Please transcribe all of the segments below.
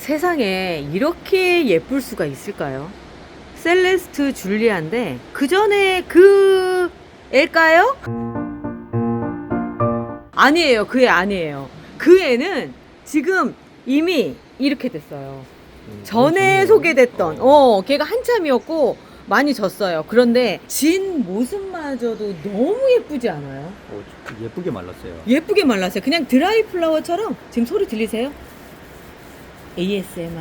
세상에 이렇게 예쁠 수가 있을까요? 셀레스트 줄리아인데 그 전에 그 애일까요? 아니에요. 그 애 아니에요. 그 애는 지금 이미 이렇게 됐어요. 전에 소개됐던 걔가 한참이었고 많이 졌어요. 그런데 진 모습마저도 너무 예쁘지 않아요? 예쁘게 말랐어요. 예쁘게 말랐어요. 그냥 드라이 플라워처럼. 지금 소리 들리세요? ASMR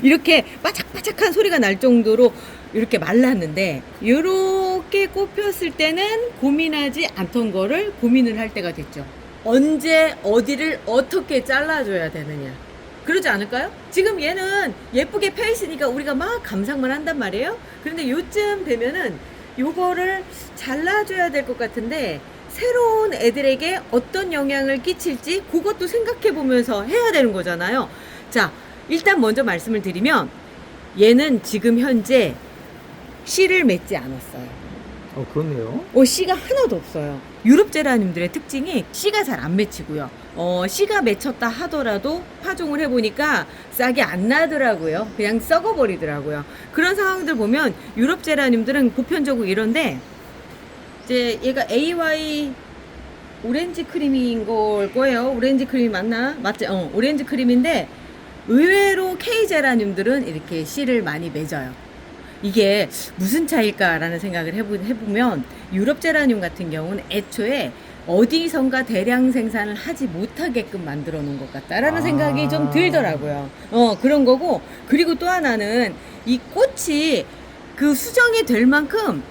이렇게 바짝바짝한 소리가 날 정도로 이렇게 말랐는데, 이렇게 꽃 폈을 때는 고민하지 않던 거를 고민을 할 때가 됐죠. 언제 어디를 어떻게 잘라줘야 되느냐, 그러지 않을까요? 지금 얘는 예쁘게 펴 있으니까 우리가 막 감상만 한단 말이에요. 그런데 요쯤 되면은 요거를 잘라줘야 될 것 같은데, 새로운 애들에게 어떤 영향을 끼칠지 그것도 생각해 보면서 해야 되는 거잖아요. 자, 일단 먼저 말씀을 드리면 얘는 지금 현재 씨를 맺지 않았어요. 그렇네요. 씨가 하나도 없어요. 유럽 제라늄들의 특징이 씨가 잘 안 맺히고요. 씨가 맺혔다 하더라도 파종을 해보니까 싹이 안 나더라고요. 그냥 썩어버리더라고요. 그런 상황들 보면 유럽 제라늄들은 보편적으로 이런데, 이제 얘가 AY 오렌지 크림인 걸 거예요. 오렌지 크림 맞나? 맞지? 오렌지 크림인데 의외로 K 제라늄들은 이렇게 씨를 많이 맺어요. 이게 무슨 차이일까라는 생각을 해보면, 유럽 제라늄 같은 경우는 애초에 어디선가 대량 생산을 하지 못하게끔 만들어 놓은 것 같다라는 생각이 좀 들더라고요. 그런 거고, 그리고 또 하나는 이 꽃이 그 수정이 될 만큼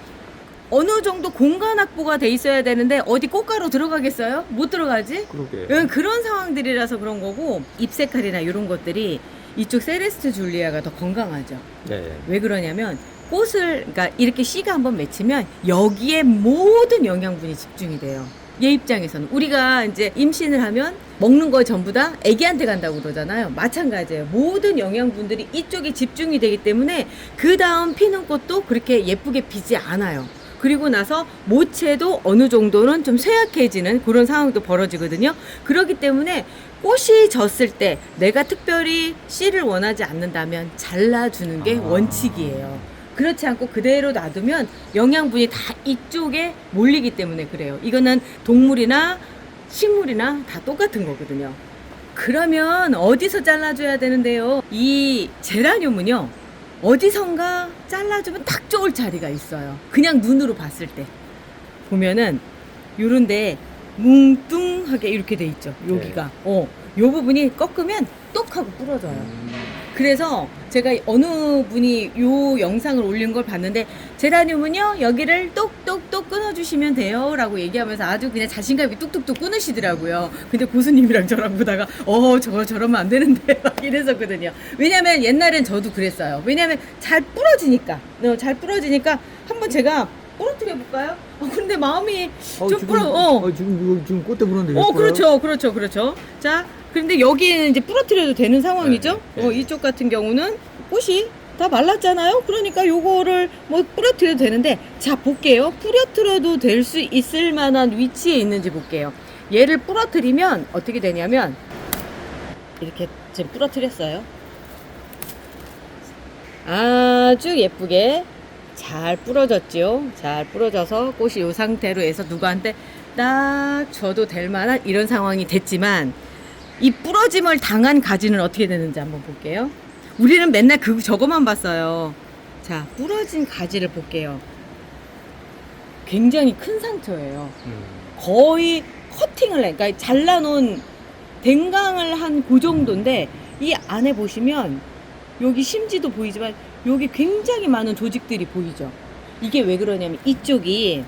어느 정도 공간 확보가 돼 있어야 되는데 어디 꽃가루 들어가겠어요? 못 들어가지? 그러게. 그런 상황들이라서 그런 거고, 잎 색깔이나 이런 것들이 이쪽 셀레스트 줄리아가 더 건강하죠. 네. 왜 그러냐면 그러니까 이렇게 씨가 한번 맺히면 여기에 모든 영양분이 집중이 돼요. 얘 입장에서는 우리가 이제 임신을 하면 먹는 거 전부 다 애기한테 간다고 그러잖아요. 마찬가지예요. 모든 영양분들이 이쪽에 집중이 되기 때문에 그 다음 피는 꽃도 그렇게 예쁘게 피지 않아요. 그리고 나서 모체도 어느 정도는 좀 쇠약해지는 그런 상황도 벌어지거든요. 그렇기 때문에 꽃이 졌을 때 내가 특별히 씨를 원하지 않는다면 잘라주는 게 원칙이에요. 그렇지 않고 그대로 놔두면 영양분이 다 이쪽에 몰리기 때문에 그래요. 이거는 동물이나 식물이나 다 똑같은 거거든요. 그러면 어디서 잘라줘야 되는데요? 이 제라늄은요, 어디선가 잘라주면 딱 좋을 자리가 있어요. 그냥 눈으로 봤을 때 보면은 요런데 뭉뚱하게 이렇게 돼 있죠. 여기가 요 부분이 꺾으면 똑 하고 부러져요. 그래서 제가 어느 분이 요 영상을 올린 걸 봤는데, 제라늄은요 여기를 똑똑똑 끊어주시면 돼요 라고 얘기하면서 아주 그냥 자신감이 뚝뚝뚝 끊으시더라고요. 근데 고수님이랑 저랑 보다가 저러면 안 되는데 막 이랬었거든요. 왜냐면 옛날엔 저도 그랬어요. 왜냐면 잘 부러지니까 한번 제가 부러뜨려 볼까요? 근데 마음이 좀 지금 꽃대 부러는데. 그렇죠. 자, 그런데 여기는 이제 부러뜨려도 되는 상황이죠. 네. 이쪽 같은 경우는 꽃이 다 말랐잖아요. 그러니까 요거를 뭐 부러뜨려도 되는데, 자 볼게요. 부러뜨려도 될 수 있을 만한 위치에 있는지 볼게요. 얘를 부러뜨리면 어떻게 되냐면 이렇게 지금 부러뜨렸어요. 아주 예쁘게 잘 부러졌죠. 잘 부러져서 꽃이 이 상태로 해서 누구한테 딱 줘도 될 만한 이런 상황이 됐지만, 이 부러짐을 당한 가지는 어떻게 되는지 한번 볼게요. 우리는 맨날 저거만 봤어요. 자, 부러진 가지를 볼게요. 굉장히 큰 상처예요. 거의 커팅을 그러니까 잘라놓은 댕강을 한 그 정도인데, 이 안에 보시면 여기 심지도 보이지만 여기 굉장히 많은 조직들이 보이죠. 이게 왜 그러냐면 이쪽이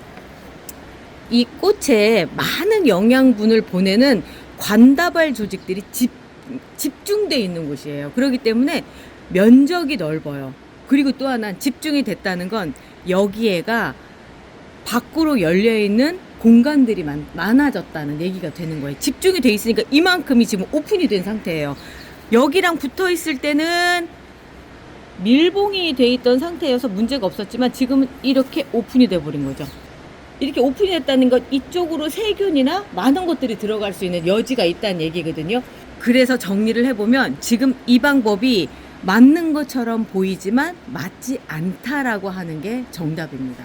이 꽃에 많은 영양분을 보내는 관다발 조직들이 집중되어 있는 곳이에요. 그렇기 때문에 면적이 넓어요. 그리고 또 하나 집중이 됐다는 건 여기에가 밖으로 열려있는 공간들이 많아졌다는 얘기가 되는 거예요. 집중이 돼 있으니까 이만큼이 지금 오픈이 된 상태예요. 여기랑 붙어 있을 때는 밀봉이 돼 있던 상태여서 문제가 없었지만 지금은 이렇게 오픈이 돼 버린 거죠. 이렇게 오픈이 됐다는 건 이쪽으로 세균이나 많은 것들이 들어갈 수 있는 여지가 있다는 얘기거든요. 그래서 정리를 해보면 지금 이 방법이 맞는 것처럼 보이지만 맞지 않다라고 하는 게 정답입니다.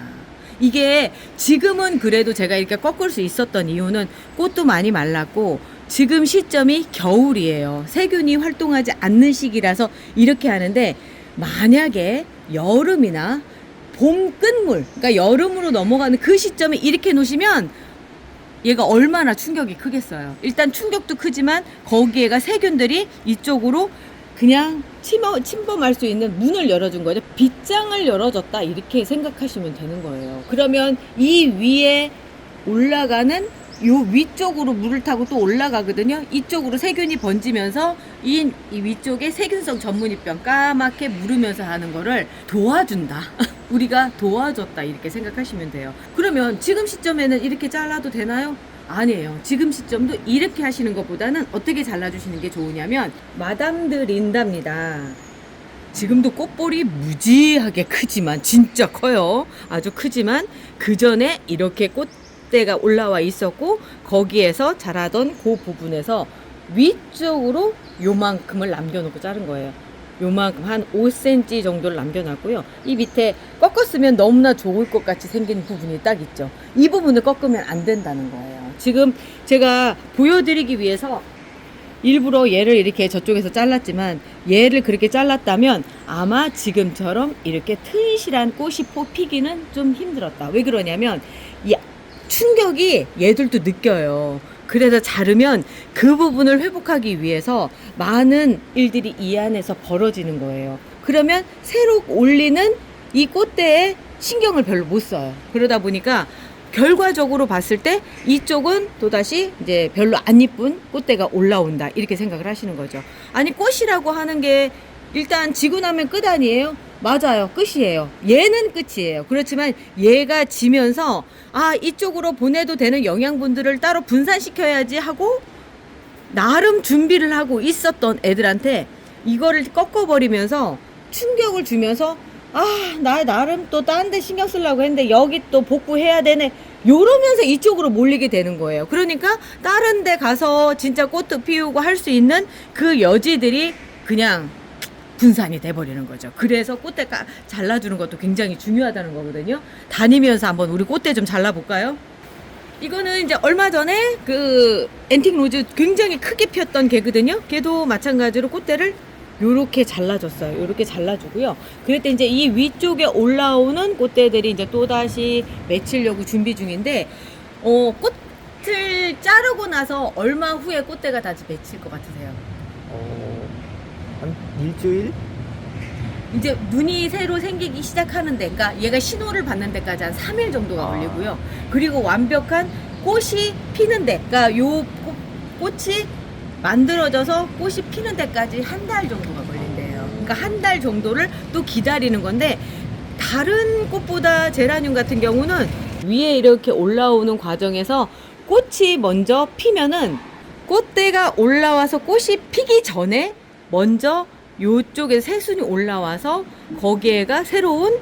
이게 지금은 그래도 제가 이렇게 꺾을 수 있었던 이유는 꽃도 많이 말랐고 지금 시점이 겨울이에요. 세균이 활동하지 않는 시기라서 이렇게 하는데, 만약에 여름이나 봄 끝물, 그러니까 여름으로 넘어가는 그 시점에 이렇게 놓으시면 얘가 얼마나 충격이 크겠어요. 일단 충격도 크지만 거기에가 세균들이 이쪽으로 그냥 침범할 수 있는 문을 열어준 거죠. 빗장을 열어줬다, 이렇게 생각하시면 되는 거예요. 그러면 이 위에 올라가는 요 위쪽으로 물을 타고 또 올라가거든요. 이쪽으로 세균이 번지면서 이 위쪽에 세균성 전문입병 까맣게 무르면서 하는 거를 도와준다. 우리가 도와줬다, 이렇게 생각하시면 돼요. 그러면 지금 시점에는 이렇게 잘라도 되나요? 아니에요. 지금 시점도 이렇게 하시는 것보다는 어떻게 잘라주시는 게 좋으냐면 마담드린답니다. 지금도 꽃볼이 무지하게 크지만, 진짜 커요. 아주 크지만 그 전에 이렇게 꽃대가 올라와 있었고 거기에서 자라던 그 부분에서 위쪽으로 요만큼을 남겨놓고 자른 거예요. 요만큼 한 5cm 정도를 남겨놨고요. 이 밑에 꺾었으면 너무나 좋을 것 같이 생긴 부분이 딱 있죠. 이 부분을 꺾으면 안 된다는 거예요. 지금 제가 보여드리기 위해서 일부러 얘를 이렇게 저쪽에서 잘랐지만, 얘를 그렇게 잘랐다면 아마 지금처럼 이렇게 튼실한 꽃이 피기는 좀 힘들었다. 왜 그러냐면 이 충격이 얘들도 느껴요. 그래서 자르면 그 부분을 회복하기 위해서 많은 일들이 이 안에서 벌어지는 거예요. 그러면 새로 올리는 이 꽃대에 신경을 별로 못 써요. 그러다 보니까 결과적으로 봤을 때 이쪽은 또다시 이제 별로 안 이쁜 꽃대가 올라온다, 이렇게 생각을 하시는 거죠. 아니, 꽃이라고 하는 게 일단 지고 나면 끝 아니에요? 맞아요. 끝이에요. 얘는 끝이에요. 그렇지만 얘가 지면서 이쪽으로 보내도 되는 영양분들을 따로 분산시켜야지 하고 나름 준비를 하고 있었던 애들한테 이거를 꺾어버리면서 충격을 주면서 나 나름 또 딴 데 신경 쓰려고 했는데 여기 또 복구해야 되네, 요러면서 이쪽으로 몰리게 되는 거예요. 그러니까 다른 데 가서 진짜 꽃도 피우고 할 수 있는 그 여지들이 그냥 분산이 돼버리는 거죠. 그래서 꽃대 잘라주는 것도 굉장히 중요하다는 거거든요. 다니면서 한번 우리 꽃대 좀 잘라볼까요? 이거는 이제 얼마 전에 그 앤틱 로즈 굉장히 크게 폈던 개거든요. 걔도 마찬가지로 꽃대를 요렇게 잘라줬어요. 요렇게 잘라주고요. 그럴 때 이제 이 위쪽에 올라오는 꽃대들이 이제 또다시 맺히려고 준비 중인데, 꽃을 자르고 나서 얼마 후에 꽃대가 다시 맺힐 것 같으세요? 한 일주일? 이제 눈이 새로 생기기 시작하는 데가, 얘가 신호를 받는 데까지 한 3일 정도가 걸리고요. 그리고 완벽한 꽃이 피는 데, 그러니까 요 꽃이 만들어져서 꽃이 피는 데까지 한 달 정도가 걸린대요. 그러니까 한 달 정도를 또 기다리는 건데, 다른 꽃보다 제라늄 같은 경우는 위에 이렇게 올라오는 과정에서 꽃이 먼저 피면은 꽃대가 올라와서 꽃이 피기 전에 먼저 요쪽에 새순이 올라와서 거기에가 새로운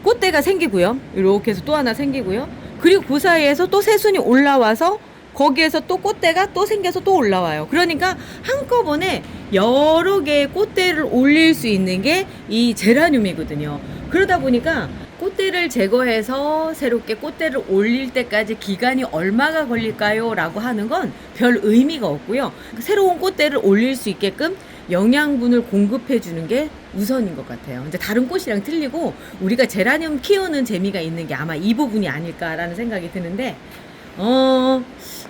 꽃대가 생기고요. 이렇게 해서 또 하나 생기고요. 그리고 그 사이에서 또 새순이 올라와서 거기에서 또 꽃대가 또 생겨서 또 올라와요. 그러니까 한꺼번에 여러 개의 꽃대를 올릴 수 있는 게 이 제라늄이거든요. 그러다 보니까 꽃대를 제거해서 새롭게 꽃대를 올릴 때까지 기간이 얼마가 걸릴까요? 라고 하는 건 별 의미가 없고요. 새로운 꽃대를 올릴 수 있게끔 영양분을 공급해 주는 게 우선인 것 같아요. 이제 다른 꽃이랑 틀리고 우리가 제라늄 키우는 재미가 있는 게 아마 이 부분이 아닐까라는 생각이 드는데,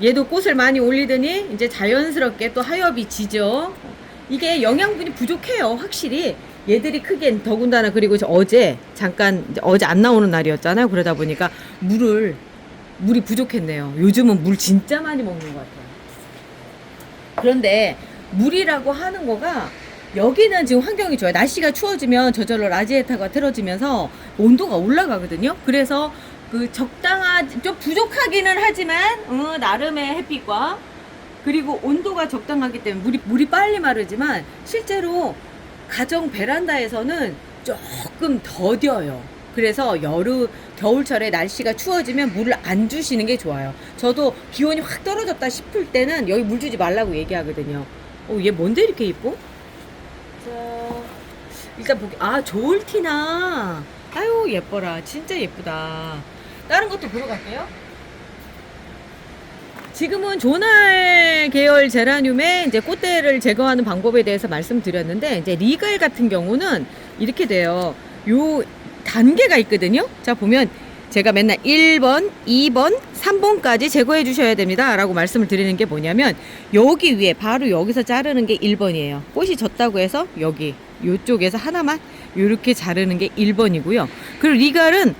얘도 꽃을 많이 올리더니 이제 자연스럽게 또 하엽이 지죠. 이게 영양분이 부족해요, 확실히. 얘들이 크기엔 더군다나. 그리고 어제 안 나오는 날이었잖아요. 그러다 보니까 물이 부족했네요. 요즘은 물 진짜 많이 먹는 것 같아요. 그런데 물이라고 하는 거가, 여기는 지금 환경이 좋아요. 날씨가 추워지면 저절로 라지에타가 틀어지면서 온도가 올라가거든요. 그래서 그 좀 부족하기는 하지만 나름의 햇빛과 그리고 온도가 적당하기 때문에 물이 빨리 마르지만, 실제로 가정 베란다에서는 조금 더뎌요. 그래서 겨울철에 날씨가 추워지면 물을 안 주시는 게 좋아요. 저도 기온이 확 떨어졌다 싶을 때는 여기 물 주지 말라고 얘기하거든요. 얘 뭔데 이렇게 이뻐? 자, 일단 보기. 조울티나. 아유, 예뻐라. 진짜 예쁘다. 다른 것도 보러 갈게요. 지금은 조날 계열 제라늄의 이제 꽃대를 제거하는 방법에 대해서 말씀드렸는데, 이제 리갈 같은 경우는 이렇게 돼요. 요 단계가 있거든요. 자, 보면 제가 맨날 1번, 2번, 3번까지 제거해 주셔야 됩니다 라고 말씀을 드리는 게 뭐냐면, 여기 위에 바로 여기서 자르는 게 1번이에요. 꽃이 졌다고 해서 여기 요쪽에서 하나만 이렇게 자르는 게 1번이고요. 그리고 리갈은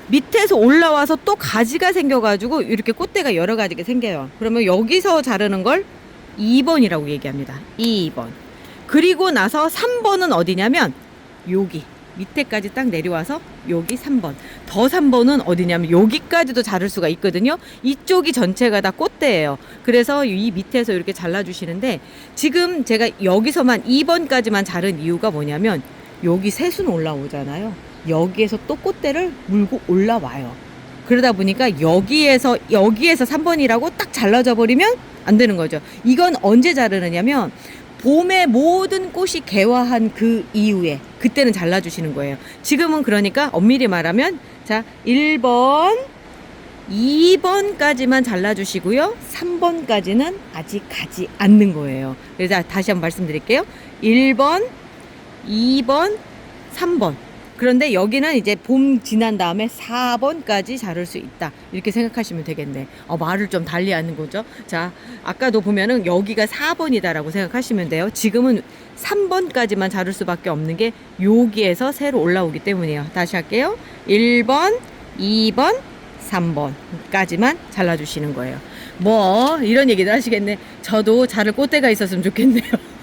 밑에서 올라와서 또 가지가 생겨가지고 이렇게 꽃대가 여러 가지가 생겨요. 그러면 여기서 자르는 걸 2번이라고 얘기합니다. 2번. 그리고 나서 3번은 어디냐면 여기 밑에까지 딱 내려와서 여기 3번. 더 3번은 어디냐면 여기까지도 자를 수가 있거든요. 이쪽이 전체가 다 꽃대예요. 그래서 이 밑에서 이렇게 잘라주시는데, 지금 제가 여기서만 2번까지만 자른 이유가 뭐냐면 여기 새순 올라오잖아요. 여기에서 또 꽃대를 물고 올라와요. 그러다 보니까 여기에서 3번이라고 딱 잘라져 버리면 안 되는 거죠. 이건 언제 자르느냐면 봄에 모든 꽃이 개화한 그 이후에, 그때는 잘라주시는 거예요. 지금은 그러니까 엄밀히 말하면, 자, 1번, 2번까지만 잘라주시고요. 3번까지는 아직 가지 않는 거예요. 그래서 다시 한번 말씀드릴게요. 1번, 2번, 3번. 그런데 여기는 이제 봄 지난 다음에 4번까지 자를 수 있다. 이렇게 생각하시면 되겠네. 말을 좀 달리 하는 거죠. 자, 아까도 보면은 여기가 4번이다라고 생각하시면 돼요. 지금은 3번까지만 자를 수밖에 없는 게 여기에서 새로 올라오기 때문이에요. 다시 할게요. 1번, 2번, 3번까지만 잘라주시는 거예요. 뭐 이런 얘기들 하시겠네. 저도 자를 꽃대가 있었으면 좋겠네요.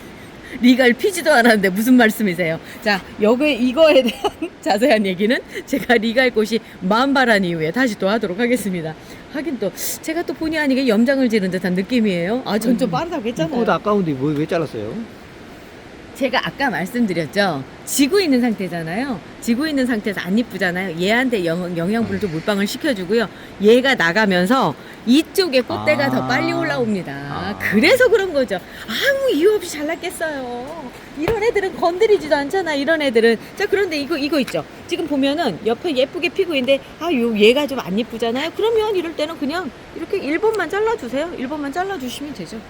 리갈 피지도 않았는데 무슨 말씀이세요? 자, 이거에 대한 자세한 얘기는 제가 리갈 꽃이 만발한 이후에 다시 또 하도록 하겠습니다. 하긴 또 제가 또 본의 아니게 염장을 지른 듯한 느낌이에요. 전 좀 빠르다고 했잖아요. 이쁘다 아까운데 왜 잘랐어요? 제가 아까 말씀드렸죠. 지고 있는 상태잖아요. 지고 있는 상태에서 안 이쁘잖아요. 얘한테 영양분을 좀 몰빵을 시켜주고요. 얘가 나가면서 이쪽에 꽃대가 더 빨리 올라옵니다. 그래서 그런 거죠. 아무 이유 없이 잘랐겠어요. 이런 애들은 건드리지도 않잖아. 이런 애들은. 자, 그런데 이거 있죠. 지금 보면은 옆에 예쁘게 피고 있는데 얘가 좀 안 이쁘잖아요. 그러면 이럴 때는 그냥 이렇게 1번만 잘라주세요. 1번만 잘라주시면 되죠.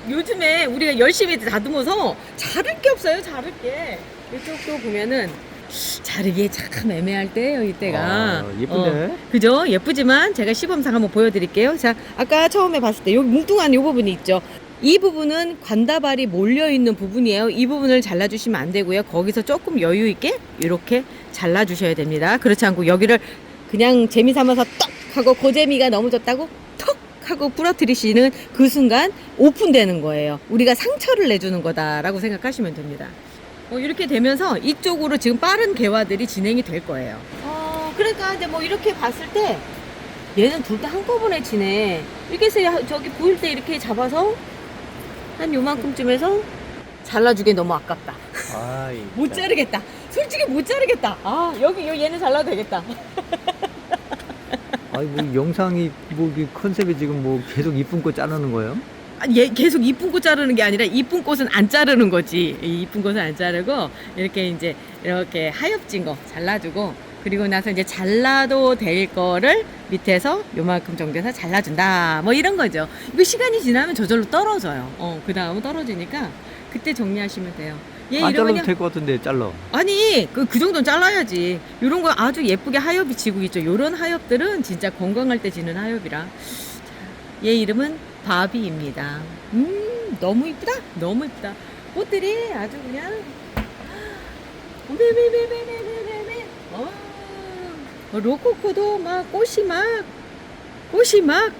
요즘에 우리가 열심히 다듬어서 자를 게 없어요. 자를 게. 이쪽도 보면은 자르기에 참 애매할 때예요, 이때가. 예쁜데? 그죠? 예쁘지만 제가 시범상 한번 보여드릴게요. 자, 아까 처음에 봤을 때 여기 뭉뚱한 이 부분이 있죠. 이 부분은 관다발이 몰려있는 부분이에요. 이 부분을 잘라주시면 안 되고요. 거기서 조금 여유 있게 이렇게 잘라주셔야 됩니다. 그렇지 않고 여기를 그냥 재미삼아서 떡 하고 고재미가 넘어졌다고 턱 하고 부러뜨리시는 그 순간 오픈되는 거예요. 우리가 상처를 내주는 거다라고 생각하시면 됩니다. 이렇게 되면서 이쪽으로 지금 빠른 개화들이 진행이 될 거예요. 그러니까 근데 뭐 이렇게 봤을 때 얘는 둘 다 한꺼번에 지네. 이렇게 해서 저기 보일 때 이렇게 잡아서 한 요만큼쯤에서 잘라주기 너무 아깝다. 못 자르겠다. 솔직히 못 자르겠다. 여기 얘는 잘라도 되겠다. 뭐 영상이 컨셉이 지금 뭐 계속 이쁜 꽃 자르는 거예요? 얘 계속 이쁜 꽃 자르는 게 아니라 이쁜 꽃은 안 자르는 거지. 이쁜 꽃은 안 자르고 이렇게 하엽진 거 잘라주고, 그리고 나서 이제 잘라도 될 거를 밑에서 요만큼 정도에서 잘라준다. 뭐 이런 거죠. 이거 시간이 지나면 저절로 떨어져요. 그 다음은 떨어지니까 그때 정리하시면 돼요. 얘 안 이름은요? 잘라도 될 것 같은데 잘라. 아니 그 정도는 잘라야지. 요런 거 아주 예쁘게 하엽이 지고 있죠. 요런 하엽들은 진짜 건강할 때 지는 하엽이라. 얘 이름은 바비입니다. 너무 이쁘다. 너무 이쁘다. 꽃들이 아주 그냥 로코코도 막 꽃이 막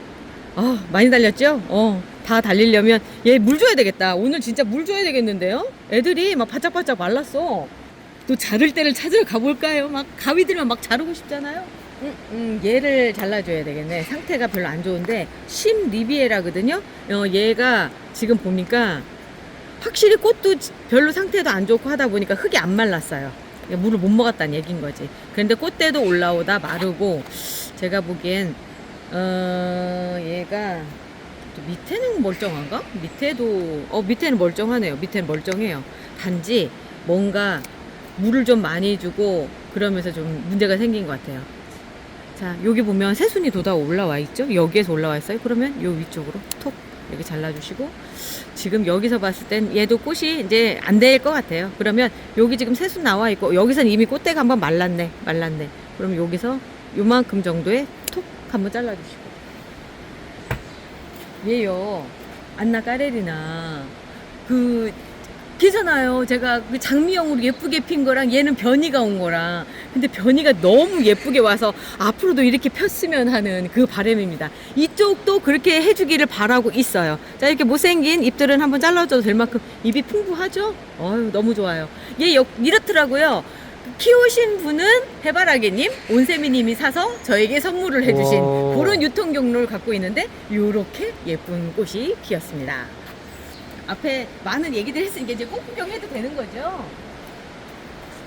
많이 달렸죠? 다 달리려면 얘 물 줘야 되겠다. 오늘 진짜 물 줘야 되겠는데요? 애들이 막 바짝바짝 말랐어. 또 자를 때를 찾으러 가볼까요? 막 가위들만 막 자르고 싶잖아요? 얘를 잘라줘야 되겠네. 상태가 별로 안 좋은데 심리비에라거든요. 얘가 지금 보니까 확실히 꽃도 별로 상태도 안 좋고 하다 보니까 흙이 안 말랐어요. 물을 못 먹었다는 얘기인 거지. 그런데 꽃대도 올라오다 마르고, 제가 보기엔 얘가 또 밑에는 멀쩡한가? 밑에는 멀쩡하네요. 밑에는 멀쩡해요. 단지 뭔가 물을 좀 많이 주고 그러면서 좀 문제가 생긴 것 같아요. 자, 여기 보면 새순이 돋아 올라와 있죠? 여기에서 올라와 있어요. 그러면 요 위쪽으로 톡 이렇게 잘라주시고, 지금 여기서 봤을 땐 얘도 꽃이 이제 안 될 것 같아요. 그러면 여기 지금 새순 나와 있고, 여기선 이미 꽃대가 한번 말랐네. 그럼 여기서 요만큼 정도의 톡 한번 잘라주시고, 얘요 안나 까레리나 괜찮아요. 제가 그 장미형으로 예쁘게 핀 거랑 얘는 변이가 온 거랑, 근데 변이가 너무 예쁘게 와서 앞으로도 이렇게 폈으면 하는 그 바람입니다. 이쪽도 그렇게 해주기를 바라고 있어요. 자, 이렇게 못생긴 잎들은 한번 잘라줘도 될 만큼 잎이 풍부하죠? 어휴, 너무 좋아요. 이렇더라고요. 키우신 분은 해바라기님, 온세미님이 사서 저에게 선물을 해주신 그런 유통 경로를 갖고 있는데, 요렇게 예쁜 꽃이 피었습니다. 앞에 많은 얘기들 했으니까 이제 꽃 구경해도 되는 거죠.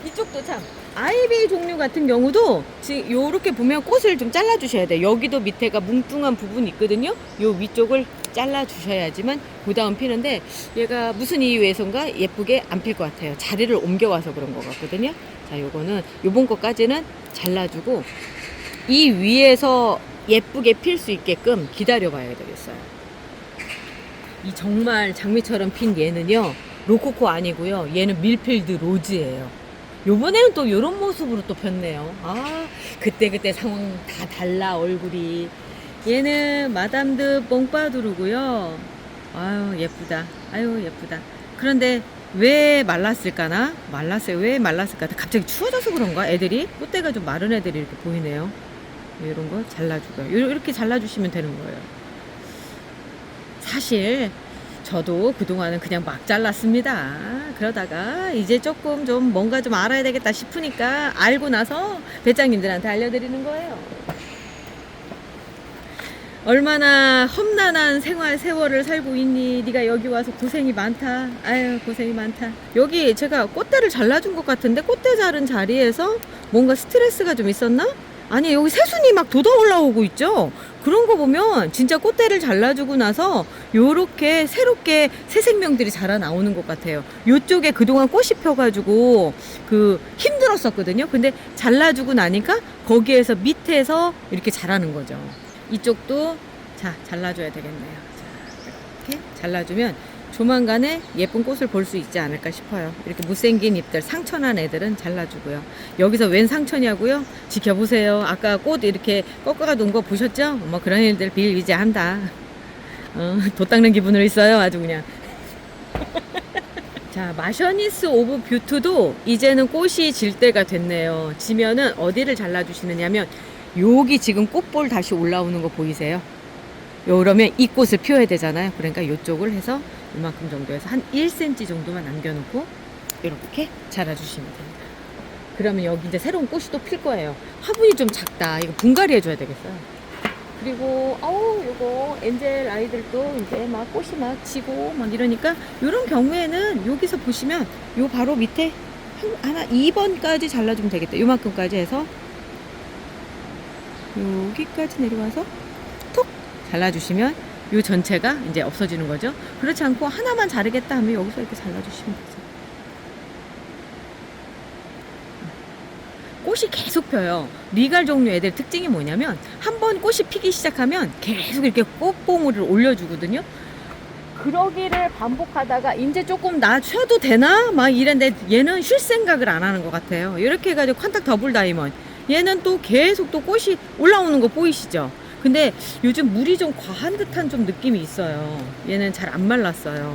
이쪽도 참 아이비 종류 같은 경우도 지금 요렇게 보면 꽃을 좀 잘라 주셔야 돼요. 여기도 밑에가 뭉뚱한 부분이 있거든요. 요 위쪽을 잘라 주셔야지만 그 다음 피는데, 얘가 무슨 이유에선가 예쁘게 안 필 것 같아요. 자리를 옮겨와서 그런 것 같거든요. 자, 요거는 요번 거까지는 잘라주고 이 위에서 예쁘게 필 수 있게끔 기다려 봐야 되겠어요. 이 정말 장미처럼 핀 얘는요, 로코코 아니고요, 얘는 밀필드 로즈예요. 요번에는 또 요런 모습으로 또 폈네요. 아, 그때 상황 다 달라, 얼굴이. 얘는 마담드 뽕빠두르고요. 아유, 예쁘다. 그런데 왜 말랐을까나? 왜 말랐을까? 갑자기 추워져서 그런가? 애들이? 꽃대가 좀 마른 애들이 이렇게 보이네요. 이런 거 잘라주고요. 이렇게 잘라주시면 되는 거예요. 사실 저도 그동안은 그냥 막 잘랐습니다. 그러다가 이제 조금 좀 뭔가 좀 알아야 되겠다 싶으니까 알고 나서 배짱님들한테 알려드리는 거예요. 얼마나 험난한 세월을 살고 있니? 네가 여기 와서 고생이 많다. 아유, 고생이 많다. 여기 제가 꽃대를 잘라준 것 같은데, 꽃대 자른 자리에서 뭔가 스트레스가 좀 있었나? 아니, 여기 새순이 막 돋아 올라오고 있죠? 그런 거 보면 진짜 꽃대를 잘라주고 나서 요렇게 새롭게 새 생명들이 자라 나오는 것 같아요. 요쪽에 그동안 꽃이 펴가지고 힘들었었거든요. 근데 잘라주고 나니까 거기에서 밑에서 이렇게 자라는 거죠. 이쪽도 자, 잘라줘야 되겠네요. 자, 이렇게 잘라주면 조만간에 예쁜 꽃을 볼 수 있지 않을까 싶어요. 이렇게 못생긴 잎들, 상처난 애들은 잘라주고요. 여기서 웬 상처냐고요? 지켜보세요. 아까 꽃 이렇게 꺾어가 놓은 거 보셨죠? 뭐 그런 일들 비일비재한다. 도 닦는 기분으로 있어요. 아주 그냥. 자, 마셔니스 오브 뷰트도 이제는 꽃이 질 때가 됐네요. 지면은 어디를 잘라주시느냐면, 여기 지금 꽃볼 다시 올라오는 거 보이세요? 그러면 이 꽃을 피워야 되잖아요. 그러니까 이쪽을 해서 이만큼 정도 해서 한 1cm 정도만 남겨놓고 이렇게 잘라주시면 됩니다. 그러면 여기 이제 새로운 꽃이 또 필 거예요. 화분이 좀 작다. 이거 분갈이 해줘야 되겠어요. 그리고 요거 엔젤 아이들도 이제 막 꽃이 막 지고 막 이러니까, 이런 경우에는 여기서 보시면 요 바로 밑에 하나 2번까지 잘라주면 되겠다. 요만큼까지 해서 여기까지 내려와서 톡 잘라주시면 요 전체가 이제 없어지는 거죠. 그렇지 않고 하나만 자르겠다 하면 여기서 이렇게 잘라주시면 되죠. 꽃이 계속 펴요. 리갈 종류 애들 특징이 뭐냐면, 한번 꽃이 피기 시작하면 계속 이렇게 꽃봉오리를 올려주거든요. 그러기를 반복하다가 이제 조금 낮춰도 되나? 막 이랬는데 얘는 쉴 생각을 안 하는 것 같아요. 이렇게 해가지고 퀀탁 더블 다이먼드. 얘는 또 계속 또 꽃이 올라오는 거 보이시죠? 근데 요즘 물이 좀 과한 듯한 좀 느낌이 있어요. 얘는 잘 안 말랐어요.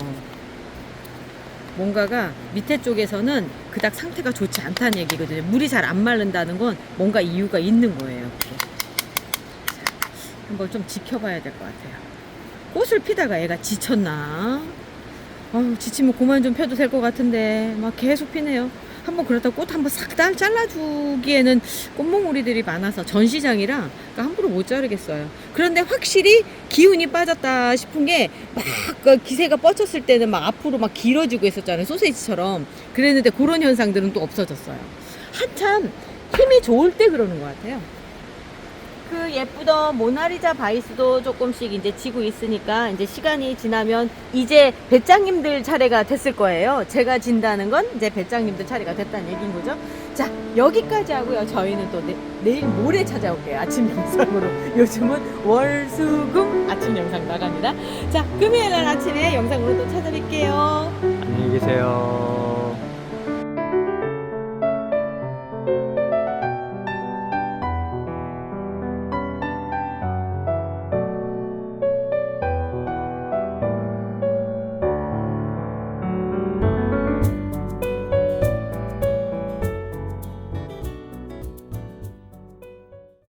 뭔가가 밑에 쪽에서는 그닥 상태가 좋지 않다는 얘기거든요. 물이 잘 안 마른다는 건 뭔가 이유가 있는 거예요. 한번 좀 지켜봐야 될 것 같아요. 꽃을 피다가 얘가 지쳤나? 지치면 그만 좀 펴도 될 것 같은데 막 계속 피네요. 한번 그러다 꽃 한번 싹 다 잘라주기에는 꽃몽우리들이 많아서 전시장이라 그러니까 함부로 못 자르겠어요. 그런데 확실히 기운이 빠졌다 싶은 게, 막 그 기세가 뻗쳤을 때는 막 앞으로 막 길어지고 했었잖아요. 소세지처럼. 그랬는데 그런 현상들은 또 없어졌어요. 한참 힘이 좋을 때 그러는 것 같아요. 그 예쁘던 모나리자 바이스도 조금씩 이제 지고 있으니까 이제 시간이 지나면 이제 배짱님들 차례가 됐을 거예요. 제가 진다는 건 이제 배짱님들 차례가 됐다는 얘기인 거죠. 자, 여기까지 하고요. 저희는 또 내일 모레 찾아올게요. 아침 영상으로. 요즘은 월수금 아침 영상 나갑니다. 자, 금요일 날 아침에 영상으로 또 찾아뵐게요. 안녕히 계세요.